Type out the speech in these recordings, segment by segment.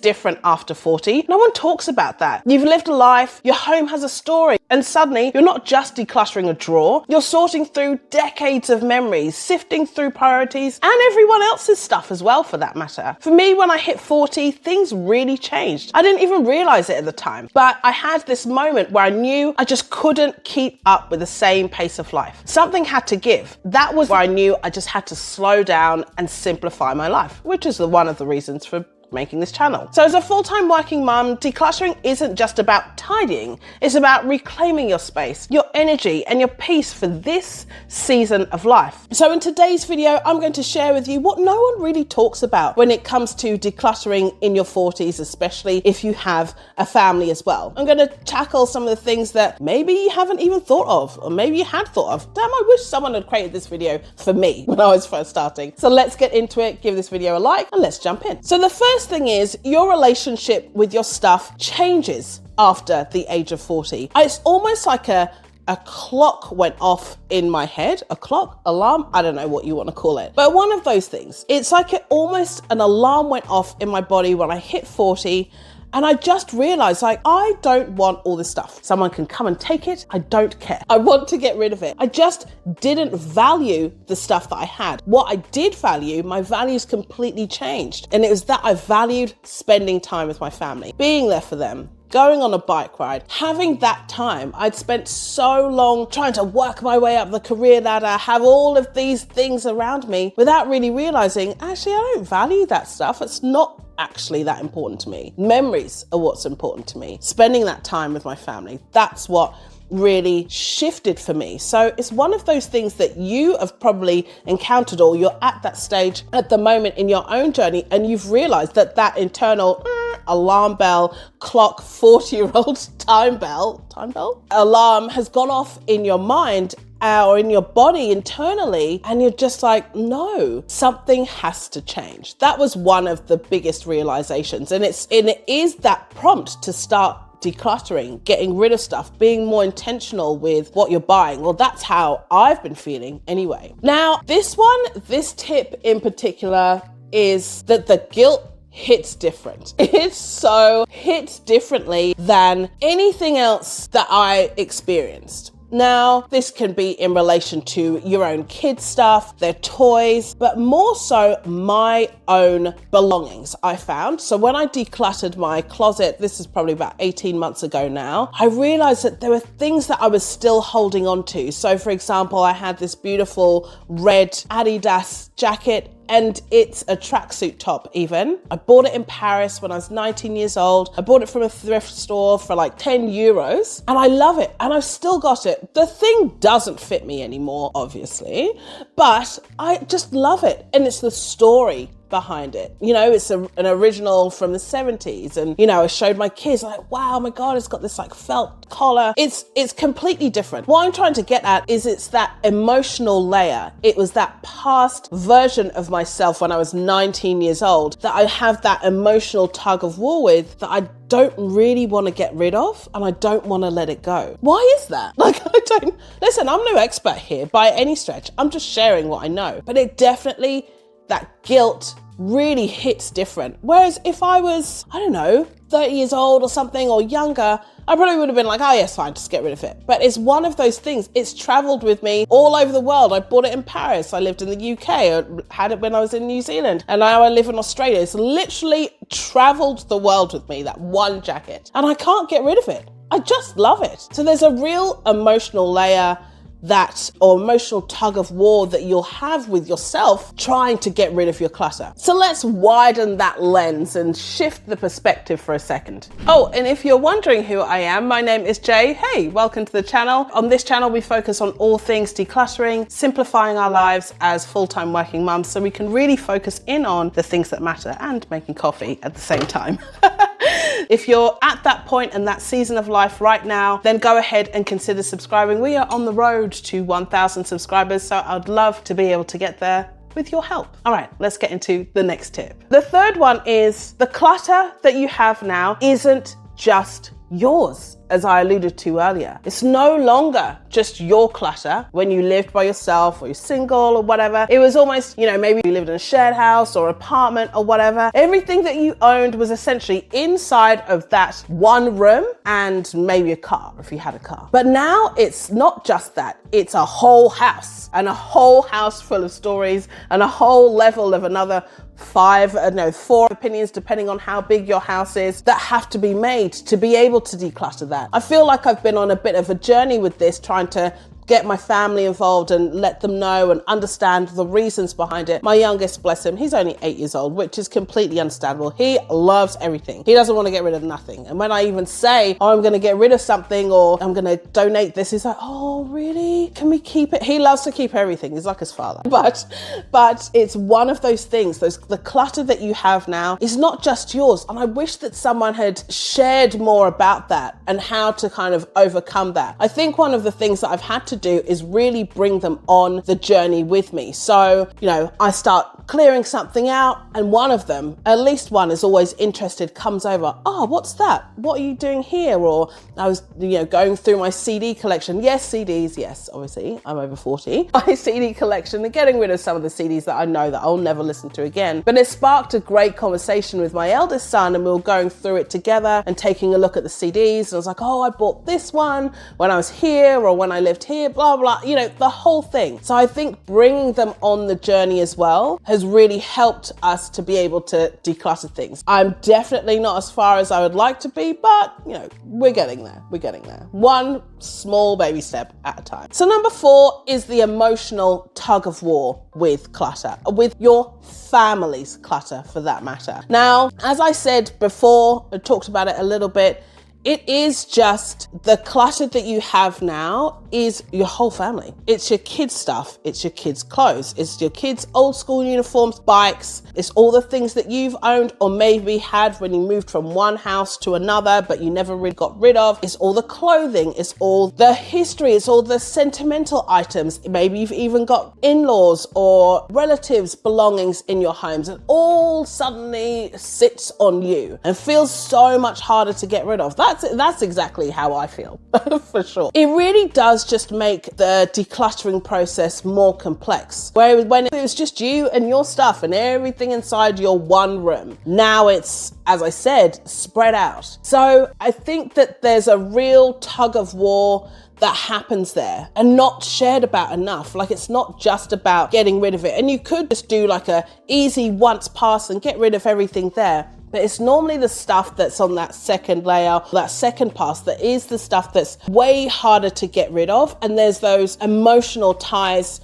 different after 40. No one talks about that. You've lived a life, your home has a story, and suddenly you're not just decluttering a drawer, you're sorting through decades of memories, sifting through priorities, and everyone else's stuff as well for that matter. For me, when I hit 40, things really changed. I didn't even realize it at the time, but I had this moment where I knew I just couldn't keep up with the same pace of life. Something had to give. That was where I knew I just had to slow down and simplify my life, which is one of the reasons for making this channel. So as a full-time working mum, decluttering isn't just about tidying, it's about reclaiming your space, your energy, and your peace for this season of life. So in today's video, I'm going to share with you what no one really talks about when it comes to decluttering in your 40s, especially if you have a family as well. I'm going to tackle some of the things that maybe you haven't even thought of, or maybe you had thought of. Damn, I wish someone had created this video for me when I was first starting. So let's get into it, give this video a like, and let's jump in. So the first thing is your relationship with your stuff changes after the age of 40. It's almost like a clock went off in my head, a clock, alarm, I don't know what you want to call it, but one of those things. It's like almost an alarm went off in my body when I hit 40. And I just realized, like, I don't want all this stuff. Someone can come and take it. I don't care. I want to get rid of it. I just didn't value the stuff that I had. What I did value, my values completely changed. And it was that I valued spending time with my family, being there for them, going on a bike ride, having that time. I'd spent so long trying to work my way up the career ladder, have all of these things around me without really realizing, actually, I don't value that stuff. It's not actually that important to me. Memories are what's important to me. Spending that time with my family, that's what really shifted for me. So it's one of those things that you have probably encountered, or you're at that stage at the moment in your own journey, and you've realized that that internal alarm bell, clock, 40-year-old time bell alarm has gone off in your mind or in your body internally, and you're just like, no, something has to change. That was one of the biggest realizations, and it is that prompt to start decluttering, getting rid of stuff, being more intentional with what you're buying. Well, that's how I've been feeling anyway. Now, this tip in particular is that the guilt hits different. It hits differently than anything else that I experienced. Now, this can be in relation to your own kids' stuff, their toys, but more so my own belongings, I found. So when I decluttered my closet, this is probably about 18 months ago now, I realized that there were things that I was still holding on to. So for example, I had this beautiful red Adidas jacket, and it's a tracksuit top even. I bought it in Paris when I was 19 years old. I bought it from a thrift store for like 10 euros, and I love it, and I've still got it. The thing doesn't fit me anymore, obviously, but I just love it, and it's the story behind it. You know, it's an original from the 70s, and you know, I showed my kids, like, wow, my God, it's got this like felt collar. It's completely different. What I'm trying to get at is it's that emotional layer. It was that past version of myself when I was 19 years old that I have that emotional tug of war with, that I don't really want to get rid of, and I don't want to let it go. Why is that? Like, listen, I'm no expert here by any stretch. I'm just sharing what I know, but it definitely, that guilt really hits different. Whereas if I was, I don't know, 30 years old or something, or younger, I probably would have been like, oh yes, fine, just get rid of it. But it's one of those things, it's traveled with me all over the world. I bought it in Paris, I lived in the UK, I had it when I was in New Zealand, and now I live in Australia. It's literally traveled the world with me, that one jacket, and I can't get rid of it. I just love it. So there's a real emotional layer or emotional tug of war that you'll have with yourself trying to get rid of your clutter. So let's widen that lens and shift the perspective for a second. Oh, and if you're wondering who I am, my name is Jay. Hey, welcome to the channel. On this channel, we focus on all things decluttering, simplifying our lives as full-time working mums, so we can really focus in on the things that matter, and making coffee at the same time. If you're at that point and that season of life right now, then go ahead and consider subscribing. We are on the road to 1,000 subscribers, so I'd love to be able to get there with your help. All right, let's get into the next tip. The third one is the clutter that you have now isn't just yours. as I alluded to earlier, it's no longer just your clutter when you lived by yourself or you're single or whatever. It was almost, maybe you lived in a shared house or apartment or whatever. Everything that you owned was essentially inside of that one room and maybe a car if you had a car. But now it's not just that, it's a whole house, and a whole house full of stories, and a whole level of another 4 opinions, depending on how big your house is, that have to be made to be able to declutter that. I feel like I've been on a bit of a journey with this, trying to get my family involved and let them know and understand the reasons behind it. My youngest, bless him, he's only 8 years old, which is completely understandable. He loves everything. He doesn't want to get rid of nothing. And when I even say, oh, I'm going to get rid of something or I'm going to donate this, he's like, oh, really? Can we keep it? He loves to keep everything. He's like his father. But it's one of those things, the clutter that you have now is not just yours. And I wish that someone had shared more about that and how to kind of overcome that. I think one of the things that I've had to do is really bring them on the journey with me. So, I start clearing something out and one of them, at least one, is always interested, comes over, oh, what's that? What are you doing here? Or I was, going through my CD collection. Yes, CDs, yes, obviously, I'm over 40. My CD collection and getting rid of some of the CDs that I know that I'll never listen to again. But it sparked a great conversation with my eldest son and we were going through it together and taking a look at the CDs. And I was like, oh, I bought this one when I was here or when I lived here, blah, blah, the whole thing. So I think bringing them on the journey as well has really helped us to be able to declutter things. I'm definitely not as far as I would like to be, but we're getting there. We're getting there. One small baby step at a time. So number 4 is the emotional tug of war with clutter, with your family's clutter for that matter. Now, as I said before, I talked about it a little bit, it is just the clutter that you have now is your whole family. It's your kids' stuff. It's your kids' clothes. It's your kids' old school uniforms, bikes. It's all the things that you've owned or maybe had when you moved from one house to another, but you never really got rid of. It's all the clothing. It's all the history. It's all the sentimental items. Maybe you've even got in-laws or relatives' belongings in your homes, and all suddenly sits on you and feels so much harder to get rid of. That's exactly how I feel, for sure. It really does just make the decluttering process more complex. Whereas when it was just you and your stuff and everything inside your one room, now it's, as I said, spread out. So I think that there's a real tug of war that happens there and not shared about enough. Like, it's not just about getting rid of it. And you could just do like a easy once pass and get rid of everything there. But it's normally the stuff that's on that second layer, that second pass, that is the stuff that's way harder to get rid of. And there's those emotional ties,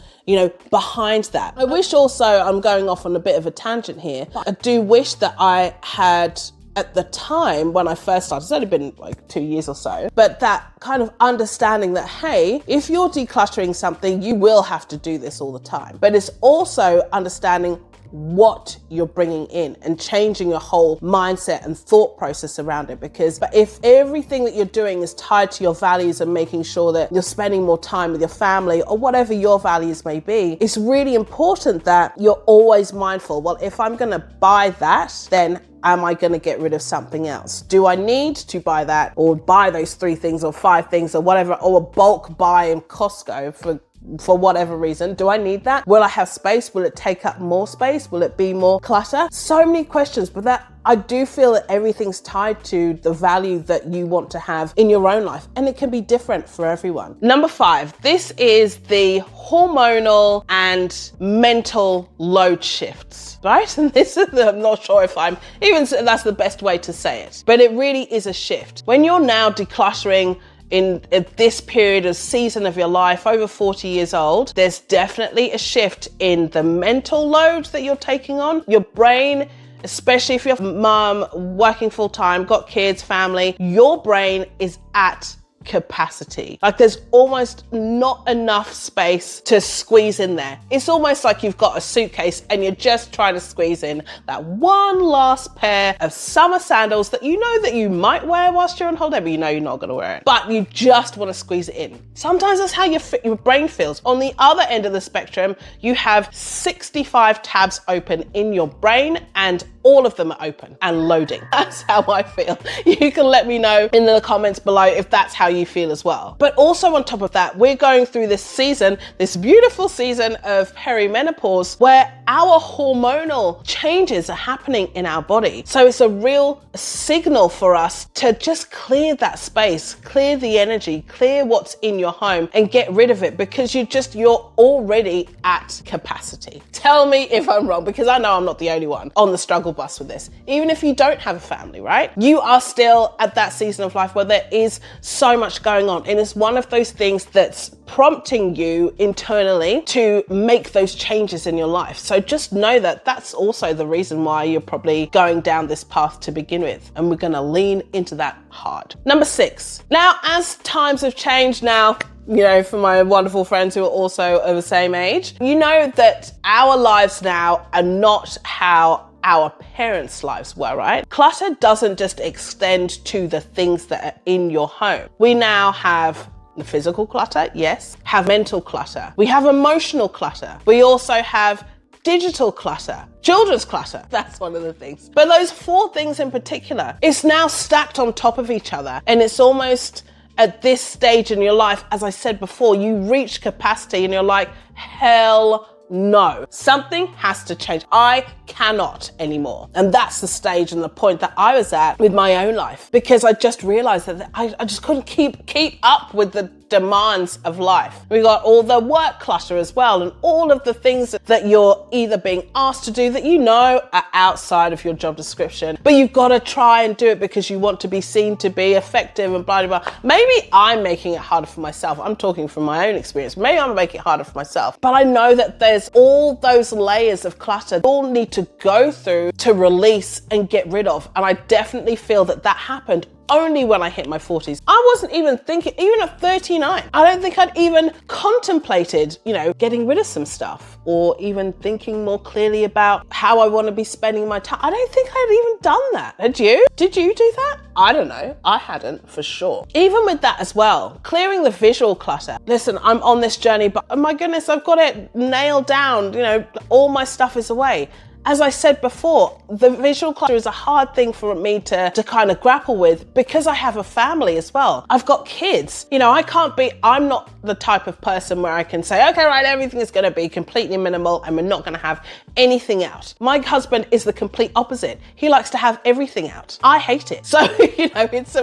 behind that. I wish also, I'm going off on a bit of a tangent here, I do wish that I had, at the time when I first started, it's only been like 2 years or so, but that kind of understanding that, hey, if you're decluttering something, you will have to do this all the time. But it's also understanding what you're bringing in and changing your whole mindset and thought process around it. Because if everything that you're doing is tied to your values and making sure that you're spending more time with your family or whatever your values may be, it's really important that you're always mindful. Well, if I'm going to buy that, then am I going to get rid of something else? Do I need to buy that or buy those 3 things or 5 things or whatever, or a bulk buy in Costco for whatever reason? Do I need that? Will I have space? Will it take up more space? Will it be more clutter? So many questions, but that I do feel that everything's tied to the value that you want to have in your own life, and it can be different for everyone. Number 5, this is the hormonal and mental load shifts, right? And this is, I'm not sure if that's the best way to say it, but it really is a shift. When you're now decluttering in this period of season of your life, over 40 years old, there's definitely a shift in the mental load that you're taking on. Your brain, especially if you're mom, working full time, got kids, family, your brain is at capacity. Like there's almost not enough space to squeeze in there. It's almost like you've got a suitcase and you're just trying to squeeze in that one last pair of summer sandals that you know that you might wear whilst you're on holiday, but you know you're not going to wear it. But you just want to squeeze it in. Sometimes that's how your brain feels. On the other end of the spectrum, you have 65 tabs open in your brain and all of them are open and loading. That's how I feel. You can let me know in the comments below if that's how you feel as well. But also on top of that, we're going through this season, this beautiful season of perimenopause where our hormonal changes are happening in our body. So it's a real signal for us to just clear that space, clear the energy, clear what's in your home and get rid of it because you're already at capacity. Tell me if I'm wrong, because I know I'm not the only one on the struggle bus with this. Even if you don't have a family, right? You are still at that season of life where there is so much going on. And it's one of those things that's prompting you internally to make those changes in your life. So just know that that's also the reason why you're probably going down this path to begin with. And we're going to lean into that hard. Number 6. Now, as times have changed now, you know, for my wonderful friends who are also of the same age, you know that our lives now are not how our parents' lives were, right? Clutter doesn't just extend to the things that are in your home. We now have the physical clutter, yes, have mental clutter. We have emotional clutter. We also have digital clutter, children's clutter. That's one of the things. But those 4 things in particular, it's now stacked on top of each other. And it's almost at this stage in your life, as I said before, you reach capacity and you're like, hell no, something has to change. I cannot anymore. And that's the stage and the point that I was at with my own life, because I just realized that I just couldn't keep up with the demands of life. We got all the work clutter as well, and all of the things that you're either being asked to do that you know are outside of your job description, but you've got to try and do it because you want to be seen to be effective and blah, blah, blah. Maybe I'm making it harder for myself. I'm talking from my own experience. Maybe I'm making it harder for myself, but I know that there's all those layers of clutter that all need to go through to release and get rid of. And I definitely feel that happened only when I hit my 40s. I wasn't even thinking, even at 39, I don't think I'd even contemplated, you know, getting rid of some stuff or even thinking more clearly about how I want to be spending my time. I don't think I'd even done that. Had you? Did you do that? I don't know. I hadn't, for sure. Even with that as well, clearing the visual clutter. Listen, I'm on this journey, but oh my goodness, I've got it nailed down. You know, all my stuff is away. As I said before, the visual clutter is a hard thing for me to kind of grapple with because I have a family as well. I've got kids. You know, I'm not the type of person where I can say, okay, right, everything is going to be completely minimal and we're not going to have anything out. My husband is the complete opposite. He likes to have everything out. I hate it. So, you know, it's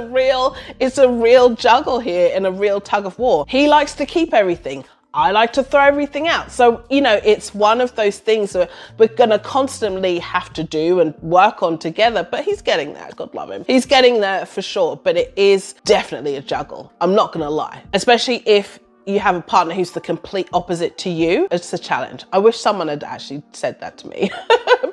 a real juggle here and a real tug of war. He likes to keep everything. I like to throw everything out. So, you know, it's one of those things that we're going to constantly have to do and work on together, but he's getting there. God love him. He's getting there for sure, but it is definitely a juggle. I'm not going to lie, especially if you have a partner who's the complete opposite to you. It's a challenge. I wish someone had actually said that to me.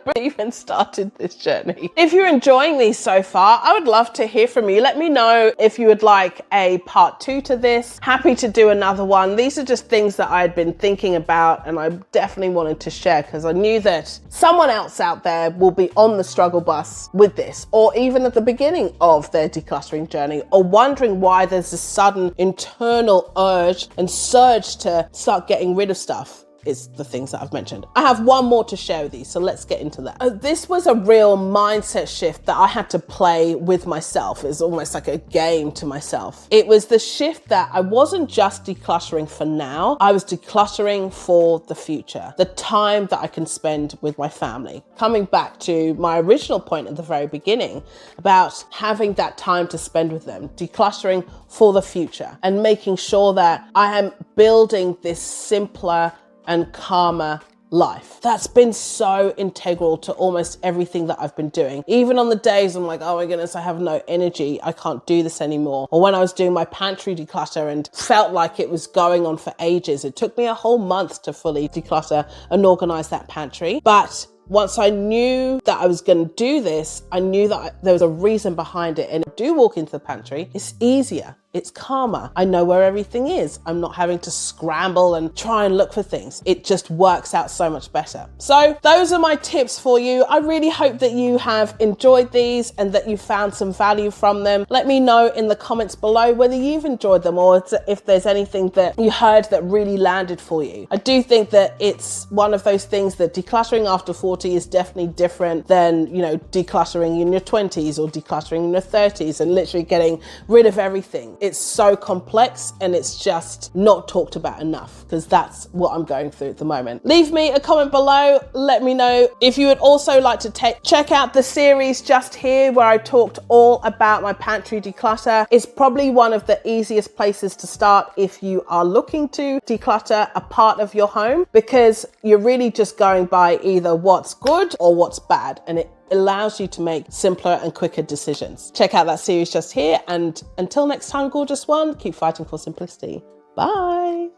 But even started this journey. If you're enjoying these so far, I would love to hear from you. Let me know if you would like a part 2 to this. Happy to do another one. These are just things that I had been thinking about and I definitely wanted to share because I knew that someone else out there will be on the struggle bus with this, or even at the beginning of their decluttering journey, or wondering why there's this sudden internal urge and surge to start getting rid of stuff. Is the things that I've mentioned. I have one more to share with you, so let's get into that. This was a real mindset shift that I had to play with myself. It's almost like a game to myself. It was the shift that I wasn't just decluttering for now, I was decluttering for the future, the time that I can spend with my family. Coming back to my original point at the very beginning about having that time to spend with them, decluttering for the future and making sure that I am building this simpler and calmer life. That's been so integral to almost everything that I've been doing. Even on the days I'm like, oh my goodness, I have no energy, I can't do this anymore. Or when I was doing my pantry declutter and felt like it was going on for ages. It took me a whole month to fully declutter and organize that pantry. But once I knew that I was going to do this, I knew that there was a reason behind it. And I do walk into the pantry, it's easier. It's calmer. I know where everything is. I'm not having to scramble and try and look for things. It just works out so much better. So those are my tips for you. I really hope that you have enjoyed these and that you found some value from them. Let me know in the comments below whether you've enjoyed them or if there's anything that you heard that really landed for you. I do think that it's one of those things that decluttering after 40 is definitely different than, you know, decluttering in your 20s or decluttering in your 30s and literally getting rid of everything. It's so complex and it's just not talked about enough, because that's what I'm going through at the moment. Leave me a comment below. Let me know if you would also like to check out the series just here where I talked all about my pantry declutter. It's probably one of the easiest places to start if you are looking to declutter a part of your home, because you're really just going by either what's good or what's bad, and it allows you to make simpler and quicker decisions. Check out that series just here, and until next time, gorgeous one, keep fighting for simplicity. Bye.